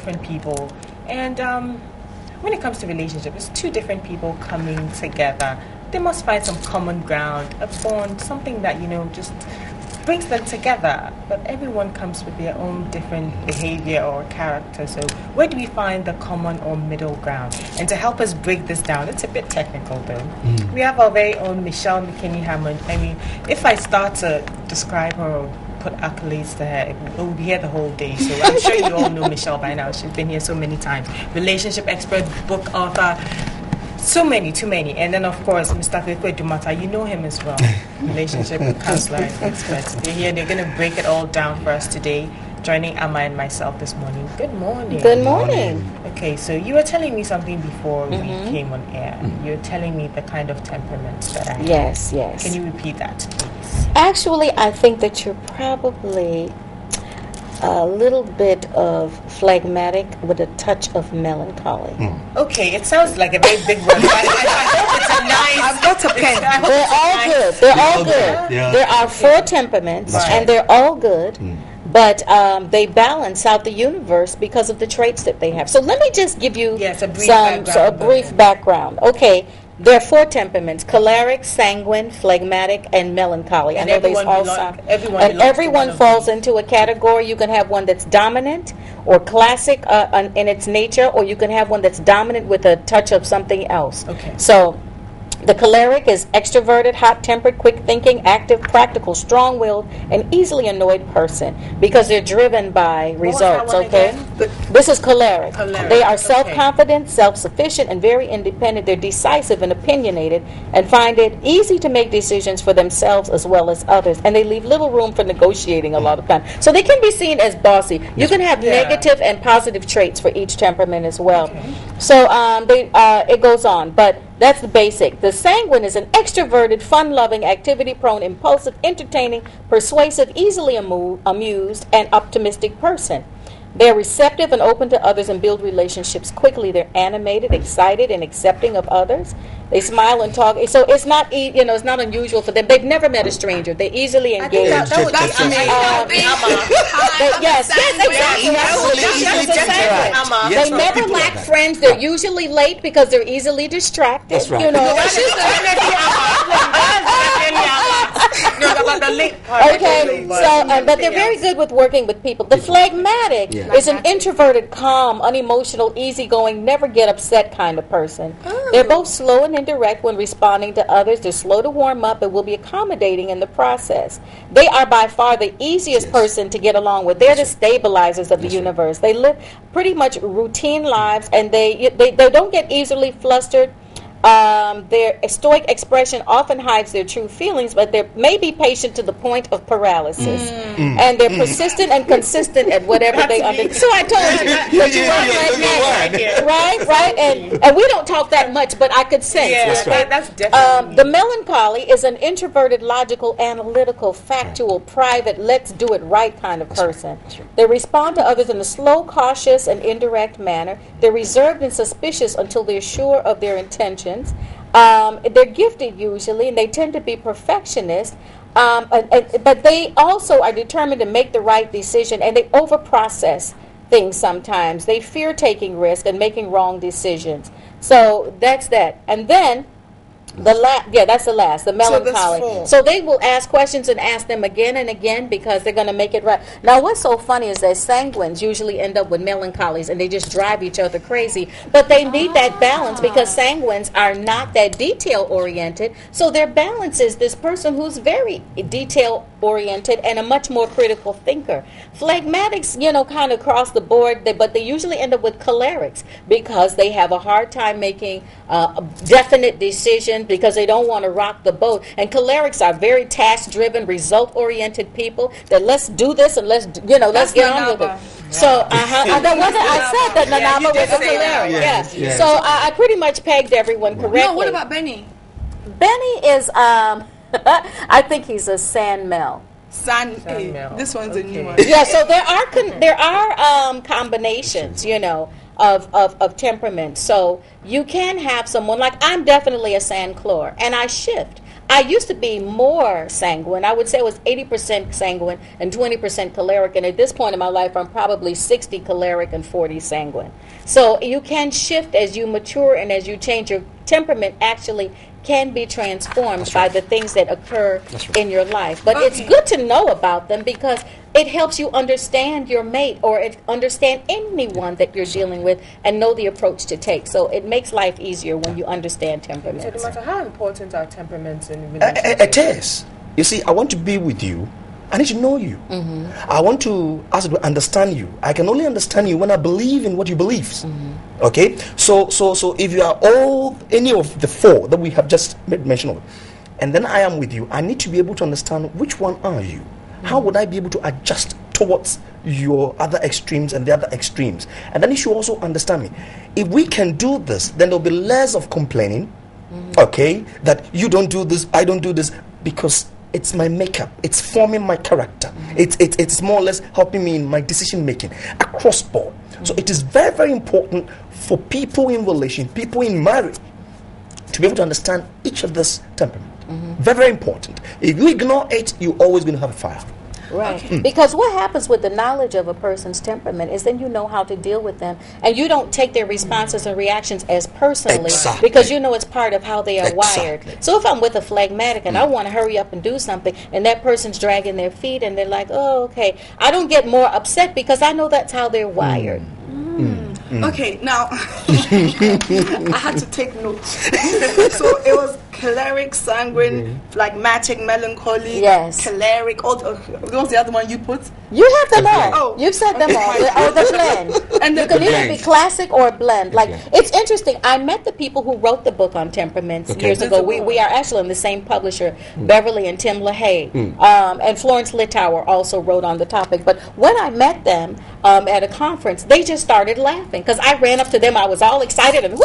different people. And when it comes to relationships, it's two different people coming together. They must find some common ground, a bond, something that, just brings them together. But everyone comes with their own different behavior or character. So where do we find the common or middle ground? And to help us break this down, it's a bit technical though. We have our very own Michelle McKinney-Hammond. I mean, if I start to describe her or put accolades to her, we'll be here the whole day. So I'm sure you all know Michelle by now. She's been here so many times. Relationship expert, book author, too many. And then, of course, Mr. Kwekwe Dumata, you know him as well. Relationship counselor and expert. They're here. They're going to break it all down for us today. Joining Amma and myself this morning. Good morning. Good morning. Okay, so you were telling me something before we came on air. You were telling me the kind of temperaments that I have. Yes. Can you repeat that, please? Actually, I think that you're probably a little bit of phlegmatic with a touch of melancholy. Okay, it sounds like a very big word. I hope it's a nice. I've got a pen. They're all good. They're all good. Yeah. There are 4 temperaments, and they're all good. But they balance out the universe because of the traits that they have. So let me just give you a brief background. Okay, there are 4 temperaments: choleric, sanguine, phlegmatic, and melancholy. And I know they all sound. Everyone falls into a category. You can have one that's dominant or classic in its nature, or you can have one that's dominant with a touch of something else. Okay. So the choleric is extroverted, hot-tempered, quick-thinking, active, practical, strong-willed, and easily annoyed person because they're driven by results, okay? This is choleric. They are self-confident, self-sufficient, and very independent. They're decisive and opinionated and find it easy to make decisions for themselves as well as others, and they leave little room for negotiating a lot of time. So they can be seen as bossy. You can have negative and positive traits for each temperament as well. Okay. So it goes on, but that's the basic. The sanguine is an extroverted, fun-loving, activity-prone, impulsive, entertaining, persuasive, easily amused, and optimistic person. They're receptive and open to others and build relationships quickly. They're animated, excited, and accepting of others. They smile and talk. So it's not, it's not unusual for them. They've never met a stranger. They easily engage. Yes, exactly. They never lack friends. They're usually late because they're easily distracted. That's right. Okay, but they're very good with working with people. The phlegmatic is an introverted, calm, unemotional, easygoing, never get upset kind of person. They're both slow and indirect when responding to others. They're slow to warm up and will be accommodating in the process. They are by far the easiest person to get along with. They're the stabilizers of the universe. They live pretty much routine lives, and they don't get easily flustered. Their stoic expression often hides their true feelings, but they may be patient to the point of paralysis. And they're persistent and consistent at whatever they undertake. So I told you that you weren't right? And we don't talk that much, but I could sense. That's definitely. The melancholy is an introverted, logical, analytical, factual, private, let's do it right kind of person. They respond to others in a slow, cautious, and indirect manner. They're reserved and suspicious until they're sure of their intentions. They're gifted usually, and they tend to be perfectionists, but they also are determined to make the right decision, and they overprocess things sometimes. They fear taking risks and making wrong decisions. So that's that. And then that's the last, the melancholy. So they will ask questions and ask them again and again because they're going to make it right. Now, what's so funny is that sanguines usually end up with melancholies and they just drive each other crazy. But they need that balance because sanguines are not that detail-oriented. So their balance is this person who's very detail-oriented and a much more critical thinker. Phlegmatics, kind of cross the board, but they usually end up with cholerics because they have a hard time making definite decisions because they don't want to rock the boat. And cholerics are very task-driven, result-oriented people that let's do this and let's get on with it. So I said that Nanama was a choleric. So I pretty much pegged everyone correctly. No, what about Benny? Benny is, I think he's a Sandmel. This one's a new one. Yeah, so there are combinations, of temperament. So you can have someone like I'm definitely a Sandchlor, and I shift. I used to be more sanguine. I would say it was 80% sanguine and 20% choleric. And at this point in my life, I'm probably 60 choleric and 40 sanguine. So you can shift as you mature and as you change. Your temperament actually can be transformed by the things that occur in your life. But it's good to know about them because it helps you understand your mate or understand anyone that you're dealing with and know the approach to take. So it makes life easier when you understand temperaments. So no matter how important are temperaments in relationships? It is. You see, I want to be with you. I need to know you. I want to understand you. I can only understand you when I believe in what you believe. Okay? So if you are any of the four that we have just made mention of, and then I am with you, I need to be able to understand which one are you. How would I be able to adjust towards your other extremes and the other extremes? And then you should also understand me. If we can do this, then there'll be less of complaining, okay, that you don't do this, I don't do this, because it's my makeup. It's forming my character. It's more or less helping me in my decision making across board. So it is very, very important for people in relation, people in marriage, to be able to understand each other's temperament. Very, very important. If you ignore it, you're always going to have a fire. Right. Because what happens with the knowledge of a person's temperament is then you know how to deal with them. And you don't take their responses and reactions as personally because you know it's part of how they are wired. So if I'm with a phlegmatic and I want to hurry up and do something and that person's dragging their feet and they're like, oh, okay, I don't get more upset because I know that's how they're wired. Okay, now I had to take notes. So it was choleric, sanguine, phlegmatic, melancholy, choleric. What's the other one you put? You have them all. You've said them all. Or the blend. And you can either be classic or blend. Like it's interesting. I met the people who wrote the book on temperaments years ago. We are actually in the same publisher, Beverly and Tim LaHaye, and Florence Littauer also wrote on the topic. But when I met them at a conference, they just started laughing because I ran up to them. I was all excited and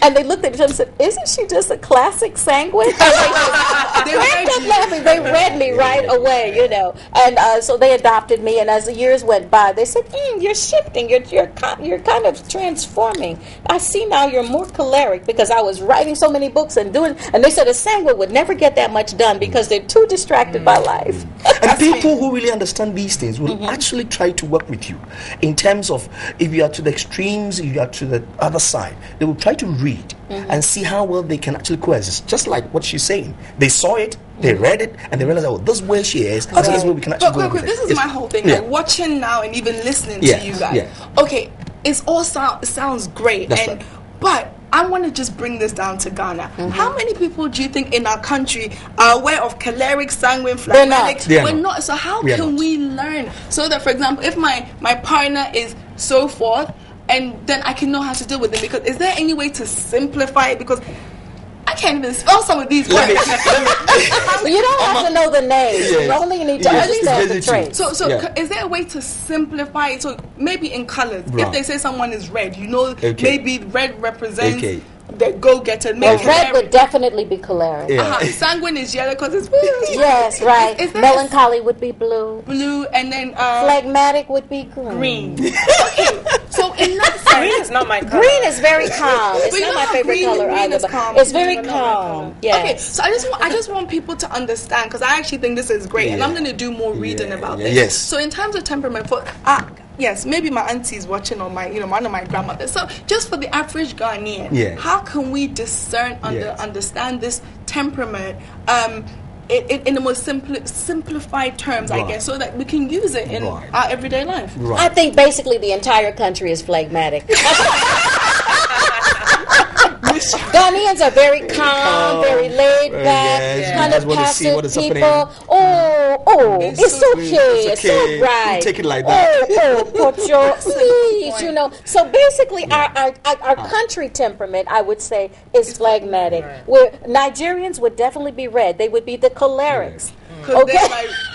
and they looked at each other and said, "Isn't she just a classic sanguine?" They ran up laughing. They read me right away, you know, and so they adopted me. And as the years went by, they said, "You're shifting. You're kind of transforming. I see now you're more choleric because I was writing so many books and doing." And they said a sanguine would never get that much done because they're too distracted by life. And people who really understand these things will actually try to work with you in terms of if you are to the extremes, if you are to the other side, they will try to read and see how well they can actually coexist. Just like what she's saying. They saw it, they read it, and they realized, oh, this is where she is, and so this is where we can actually go with it. This is my whole thing. Like watching now and even listening to you guys. Okay, it's all sounds great. But I want to just bring this down to Ghana. How many people do you think in our country are aware of choleric, sanguine, phlegmatic? We're not. So how can we learn so that, for example, if my partner is so forth, and then I can know how to deal with them? Because is there any way to simplify it? Because I can't even spell some of these words. You don't have to know the names. Only you need to understand the traits. So is there a way to simplify it? So maybe in colors, if they say someone is red, you know, maybe red represents the go-getter. Well, red would definitely be choleric. Sanguine is yellow because it's yes, right. Melancholy would be blue. And then phlegmatic would be green. Okay, so in that sense, green is not my color. Green is very calm. It's not my favorite color either. It's very calm. Okay, so I just want people to understand because I actually think this is great, and I'm going to do more reading about this. Yes. So in terms of temperament, for yes, maybe my aunties watching or one of my grandmothers. So just for the average Ghanaian, how can we discern, understand this temperament in the most simplified terms, I guess, so that we can use it in our everyday life? I think basically the entire country is phlegmatic. Ghanaians are very calm, very laid back, kind of passive people. It's okay. It's so bright. Take it like that. Please, you know. So basically, our country temperament, I would say, is phlegmatic. Where Nigerians would definitely be red. They would be the cholerics. Okay,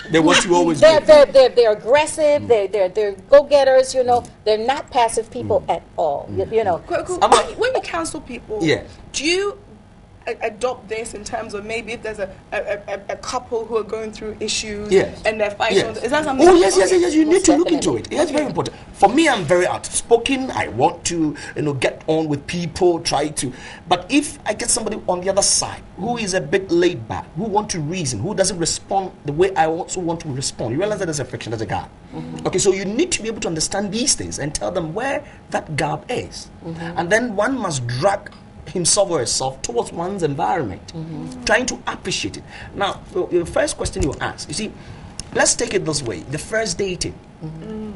they want you always. They're aggressive. They're go-getters. You know, they're not passive people at all. You know. When you counsel people, do you adopt this in terms of maybe if there's a couple who are going through issues and they're fighting? Yes. Is that something? Oh, yes. You need to look into it. It's very important. For me, I'm very outspoken. I want to, get on with people, try to. But if I get somebody on the other side who is a bit laid back, who want to reason, who doesn't respond the way I also want to respond, you realize that there's a friction, there's a gap. Okay, so you need to be able to understand these things and tell them where that gap is. And then one must drag himself or herself towards one's environment, trying to appreciate it. Now, the first question you ask, you see, let's take it this way. The first dating,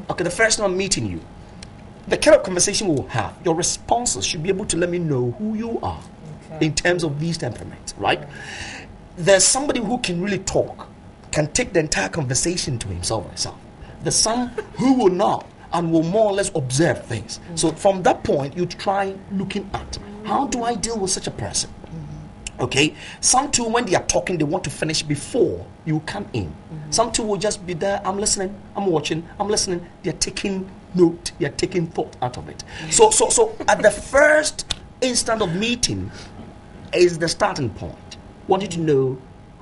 okay, the first time I'm meeting you, the kind of conversation we'll have, your responses should be able to let me know who you are in terms of these temperaments, right? There's somebody who can really talk, can take the entire conversation to himself or herself. There's some who will not and will more or less observe things. So from that point, you try looking at, how do I deal with such a person? Okay, some too, when they are talking, they want to finish before you come in. Some too will just be there, I'm listening, I'm watching, I'm listening. They're taking note, they're taking thought out of it. So at the first instant of meeting is the starting point. Want you to know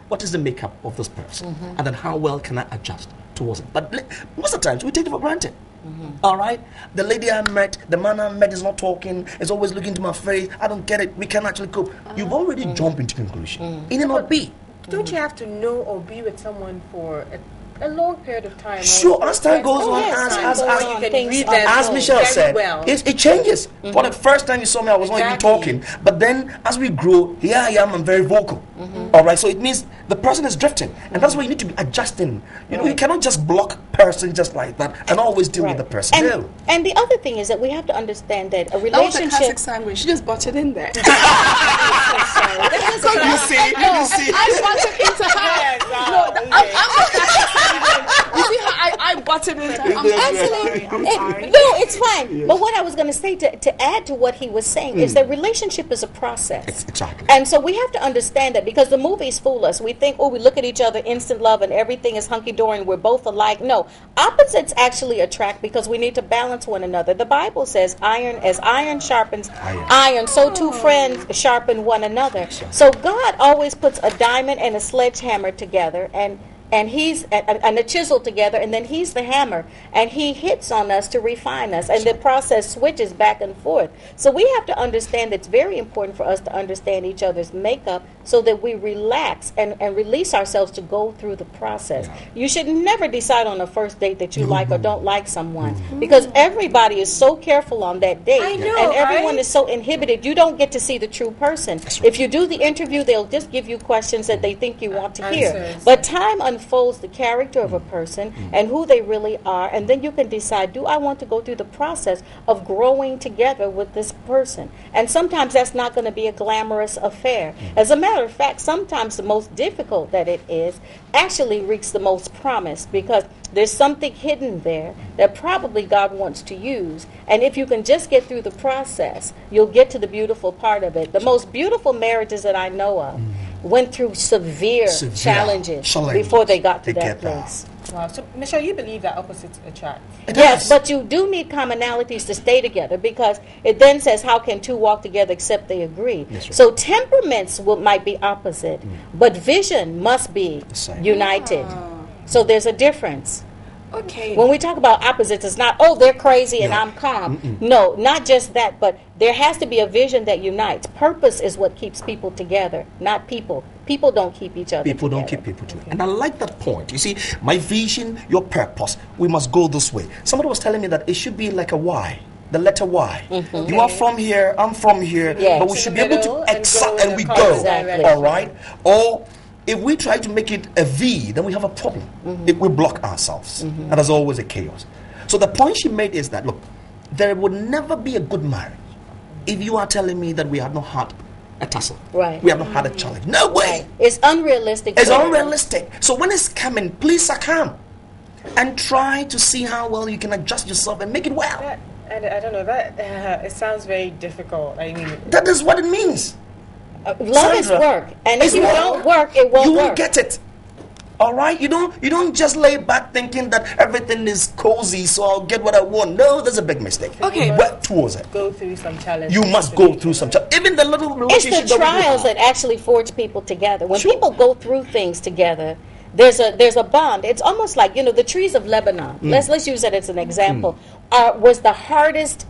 what is the makeup of this person, and then how well can I adjust towards it. But most of the times we take it for granted. All right, the lady I met, the man I met is not talking, is always looking to my face. I don't get it. We can actually cope. You've already jumped into conclusion. It may not be. Don't you have to know or be with someone for a long period of time? Sure, as time goes on, as Michelle said, it changes. For the first time you saw me, I was not even talking. But then, as we grow, here I am, I'm very vocal. All right, so it means the person is drifting. And that's why you need to be adjusting. You cannot just block person just like that and always deal with the person. And the other thing is that we have to understand that a relationship... That was a classic sandwich. She just butted in there. You see? I butted into her. You see how I butted into her? I'm sorry. No, it's fine. Yes. But what I was going to say to add to what he was saying is that relationship is a process. Exactly. And so we have to understand that, because the movies fool us. We think, we look at each other, instant love, and everything is hunky-dory and we're both alike. No, opposites actually attract, because we need to balance one another. The Bible says, as iron sharpens iron, so two friends sharpen one another. So God always puts a diamond and a sledgehammer together, and he's and a chisel together, and then he's the hammer, and he hits on us to refine us, and the process switches back and forth. So we have to understand that it's very important for us to understand each other's makeup, so that we relax and release ourselves to go through the process. You should never decide on a first date that you like or don't like someone, because everybody is so careful on that date, and everyone is so inhibited. You don't get to see the true person. If you do the interview, they'll just give you questions that they think you want to hear. But time unfolds the character of a person and who they really are, and then you can decide, do I want to go through the process of growing together with this person? And sometimes that's not going to be a glamorous affair. As a matter of fact, sometimes the most difficult that it is actually reeks the most promise, because there's something hidden there that probably God wants to use. And if you can just get through the process, you'll get to the beautiful part of it. The most beautiful marriages that I know of went through severe challenges before they got to that place. Wow. So, Michelle, you believe that opposites attract? Yes, but you do need commonalities to stay together, because it then says, how can two walk together except they agree? Right. So temperaments might be opposite, but vision must be united. So there's a difference. Okay. When we talk about opposites, it's not, they're crazy and I'm calm. No, not just that, but there has to be a vision that unites. Purpose is what keeps people together, not people. People don't keep each other together. People don't keep people together. And I like that point. You see, my vision, your purpose, we must go this way. Somebody was telling me that it should be like a Y. The letter Y. You are from here, I'm from here, but we should be able to excel and we go. Exactly. All right? Or if we try to make it a V, then we have a problem. If we block ourselves. And there's always a chaos. So the point she made is that, look, there would never be a good marriage if you are telling me that we have not had a tussle. Right. We have not had a challenge. No way. Right. It's unrealistic. It's unrealistic. So when it's coming, please succumb and try to see how well you can adjust yourself and make it well. I don't know, it sounds very difficult. I mean, that is what it means. Love is work, and if you don't work, it won't work. You won't get it. All right, you don't just lay back thinking that everything is cozy, so I'll get what I want. No, that's a big mistake. Okay, work towards it. Go through some challenges. You must go through some challenges. Even the little relationship. It's the trials that actually forge people together. When people go through things together, there's a bond. It's almost like, the trees of Lebanon. Let's use that as an example. Was the hardest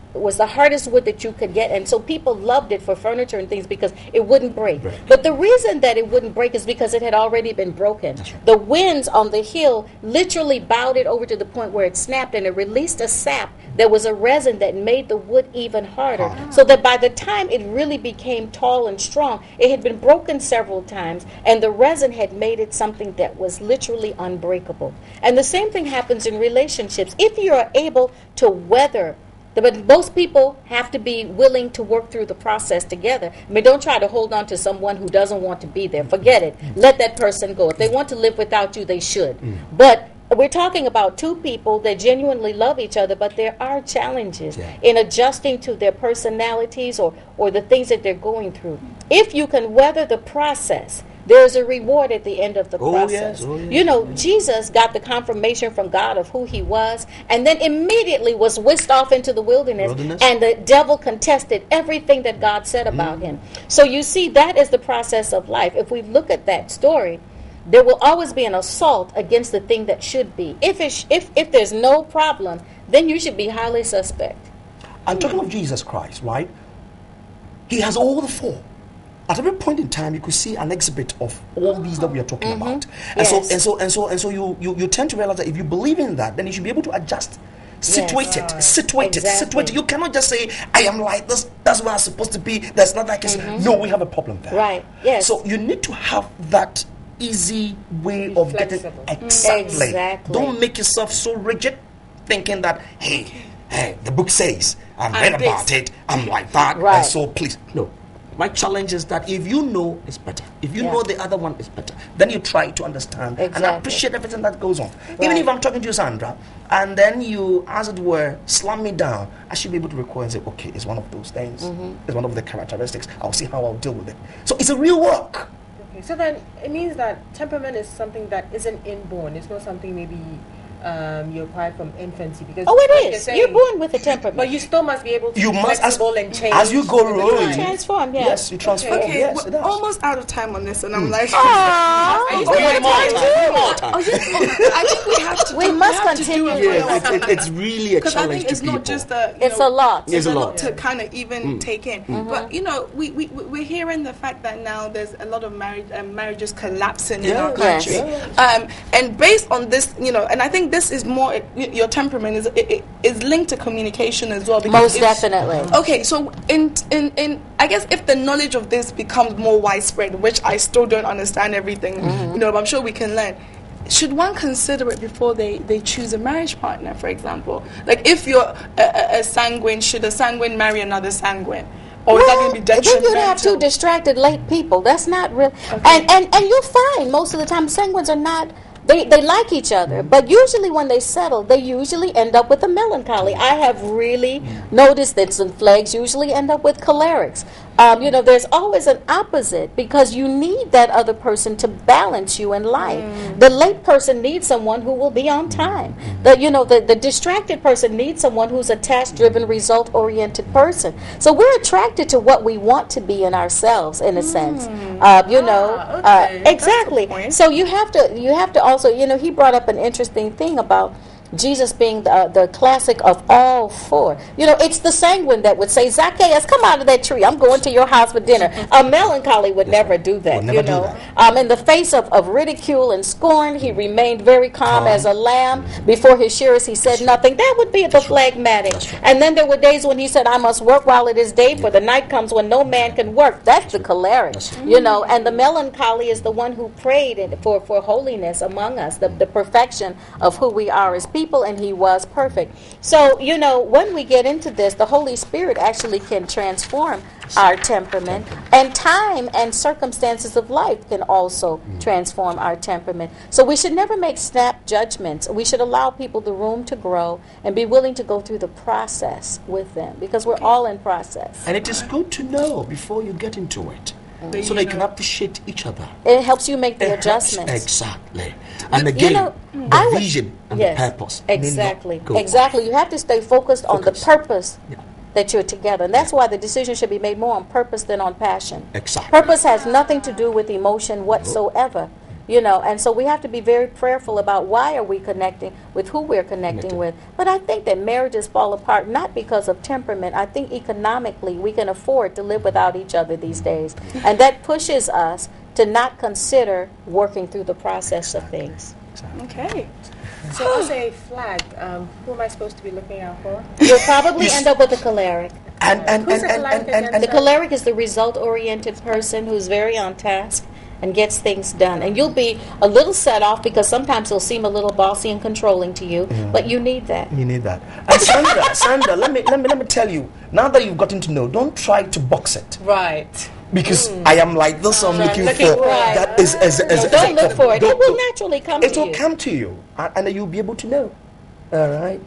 wood that you could get, and so people loved it for furniture and things because it wouldn't break. Right. But the reason that it wouldn't break is because it had already been broken. Right. The winds on the hill literally bowed it over to the point where it snapped, and it released a sap that was a resin that made the wood even harder, so that by the time it really became tall and strong, it had been broken several times, and the resin had made it something that was literally unbreakable. And the same thing happens in relationships. If you are able to weather, but most people have to be willing to work through the process together. I mean, don't try to hold on to someone who doesn't want to be there. Forget it. Let that person go. If they want to live without you, they should. But we're talking about two people that genuinely love each other, but there are challenges in adjusting to their personalities or the things that they're going through. If you can weather the process, there's a reward at the end of the process. Yes. Jesus got the confirmation from God of who he was, and then immediately was whisked off into the wilderness, and the devil contested everything that God said about him. So you see, that is the process of life. If we look at that story, there will always be an assault against the thing that should be. If there's no problem, then you should be highly suspect. I'm talking of Jesus Christ, right? He has all the four. At every point in time, you could see an exhibit of all these that we are talking about, and so you tend to realize that if you believe in that, then you should be able to adjust, situate it. You cannot just say, "I am like this. That's where I'm supposed to be. That's not like this." No, we have a problem there. Right. Yes. So you need to have that easy way of getting exactly. Don't make yourself so rigid, thinking that hey, the book says I'm right about it. I'm like that, and so please no. My challenge is that if you know, it's better. If you know the other one is better, then you try to understand and appreciate everything that goes on. Even if I'm talking to you, Sandra, and then you, as it were, slam me down, I should be able to recall and say, okay, it's one of those things. It's one of the characteristics. I'll see how I'll deal with it. So it's a real work. Okay, so then it means that temperament is something that isn't inborn. It's not something maybe you acquire from infancy, because it is. You're born with a temperament, but you still must be able to be flexible and change as you go rolling. Transform, yes, you transform. Okay, yes, we're almost out of time on this, and I'm like, I think we have to. We must continue. It's really a challenge, because I think it's not just a. It's a lot. It's a lot to kind of even take in. But we're hearing the fact that now there's a lot of marriages collapsing in our country, and based on this, and I think this is more your temperament is linked to communication as well. Most definitely. Okay, so in I guess if the knowledge of this becomes more widespread, which I still don't understand everything, but I'm sure we can learn. Should one consider it before they choose a marriage partner, for example? Like if you're a sanguine, should a sanguine marry another sanguine? Or is that going to be detrimental? Then you'd have two distracted late people. That's not real. Okay. And you'll find most of the time sanguines are not. They like each other, but usually when they settle, they usually end up with a melancholy. I have really noticed that some flags usually end up with cholerics. There's always an opposite, because you need that other person to balance you in life. The late person needs someone who will be on time. The distracted person needs someone who's a task-driven, result-oriented person. So we're attracted to what we want to be in ourselves, in a sense. Exactly. So you have to also, he brought up an interesting thing about Jesus being the classic of all four. It's the sanguine that would say, Zacchaeus, come out of that tree. I'm going to your house for dinner. A melancholy would never do that, In the face of ridicule and scorn, he remained very calm as a lamb. Before his shearers, he said nothing. That would be the phlegmatic. And then there were days when he said, I must work while it is day, for the night comes when no man can work. That's the choleric, And the melancholy is the one who prayed for holiness among us, the perfection of who we are as people, and he was perfect. So, when we get into this, the Holy Spirit actually can transform our temperament, and time and circumstances of life can also transform our temperament. So we should never make snap judgments. We should allow people the room to grow and be willing to go through the process with them, because we're all in process. And it is good to know before you get into it. so they can appreciate each other. It helps you make the adjustments. Exactly. And again, the vision and the purpose. Exactly. Exactly. You have to stay focused on the purpose that you're together. And that's why the decision should be made more on purpose than on passion. Exactly. Purpose has nothing to do with emotion whatsoever. You know, and so we have to be very prayerful about why are we connecting with who we're connecting with. But I think that marriages fall apart not because of temperament. I think economically we can afford to live without each other these days. And that pushes us to not consider working through the process of things. Okay. So as a flag, who am I supposed to be looking out for? You'll probably end up with a choleric. And the choleric is the result-oriented person who's very on task and gets things done. And you'll be a little set off because sometimes he'll seem a little bossy and controlling to you, but you need that. You need that. And Sandra, let me tell you, now that you've gotten to know, don't try to box it. Right. Because I am like this, I'm looking for that is don't look for it. It will naturally come to you. It will come to you, and you'll be able to know. All right.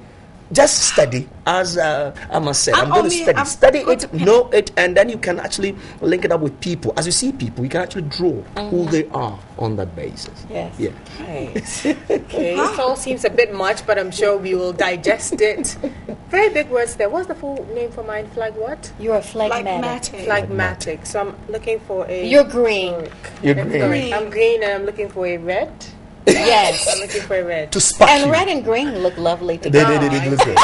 Just study, as Amma said. I'm going to study it, know it, and then you can actually link it up with people. As you see people, you can actually draw who they are on that basis. Yes. Yeah. Right. Okay. This all seems a bit much, but I'm sure we will digest it. Very big words there. What's the full name for mine? Flag what? You're a phlegmatic. Phlegmatic. So I'm looking for a... You're green. You're green. I'm green and I'm looking for a red. Yes. I'm looking for a red. To spark And you. red and green look lovely together. They look good.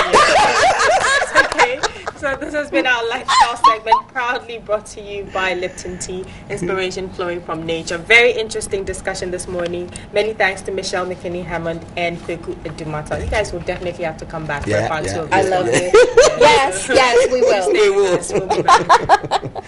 Okay, so this has been our lifestyle segment, proudly brought to you by Lipton Tea, inspiration flowing from nature. Very interesting discussion this morning. Many thanks to Michelle McKinney-Hammond and Kweku Edumata. You guys will definitely have to come back for a part 2 of this. I love you. Yes, we will. We'll be back.